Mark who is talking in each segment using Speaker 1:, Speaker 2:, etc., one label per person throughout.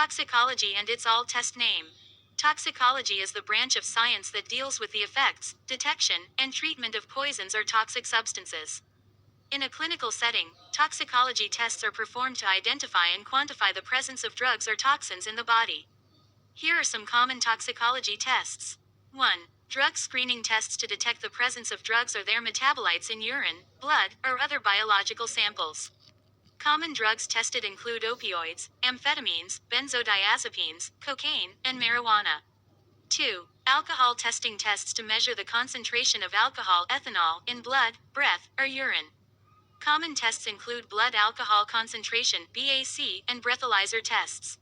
Speaker 1: Toxicology and its all test name. Toxicology is the branch of science that deals with the effects, detection, and treatment of poisons or toxic substances. In a clinical setting, toxicology tests are performed to identify and quantify the presence of drugs or toxins in the body. Here are some common toxicology tests. 1. Drug screening tests to detect the presence of drugs or their metabolites in urine, blood, or other biological samples. Common drugs tested include opioids, amphetamines, benzodiazepines, cocaine, and marijuana. 2. Alcohol testing tests to measure the concentration of alcohol, ethanol, in blood, breath, or urine. Common tests include blood alcohol concentration (BAC) and breathalyzer tests.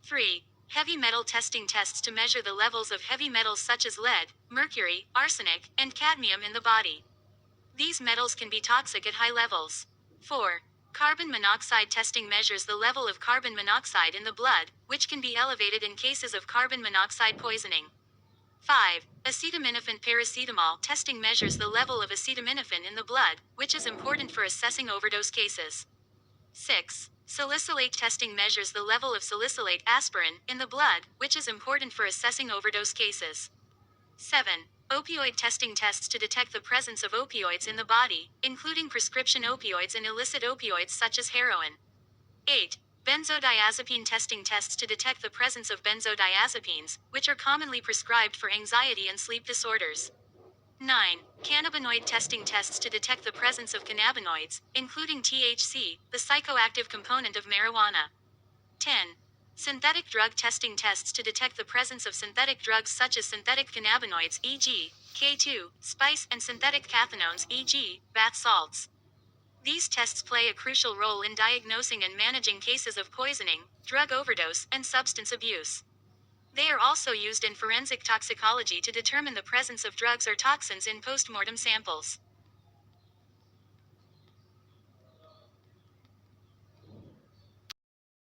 Speaker 1: 3. Heavy metal testing tests to measure the levels of heavy metals such as lead, mercury, arsenic, and cadmium in the body. These metals can be toxic at high levels. 4. Carbon monoxide testing measures the level of carbon monoxide in the blood, which can be elevated in cases of carbon monoxide poisoning. 5. Acetaminophen paracetamol testing measures the level of acetaminophen in the blood, which is important for assessing overdose cases. 6. Salicylate testing measures the level of salicylate aspirin in the blood, which is important for assessing overdose cases. 7. Opioid testing tests to detect the presence of opioids in the body, including prescription opioids and illicit opioids such as heroin. 8. Benzodiazepine testing tests to detect the presence of benzodiazepines, which are commonly prescribed for anxiety and sleep disorders. 9. Cannabinoid testing tests to detect the presence of cannabinoids, including THC, the psychoactive component of marijuana. 10. Synthetic drug testing tests to detect the presence of synthetic drugs such as synthetic cannabinoids, e.g., K2, spice, and synthetic cathinones, e.g., bath salts. These tests play a crucial role in diagnosing and managing cases of poisoning, drug overdose, and substance abuse. They are also used in forensic toxicology to determine the presence of drugs or toxins in post-mortem samples.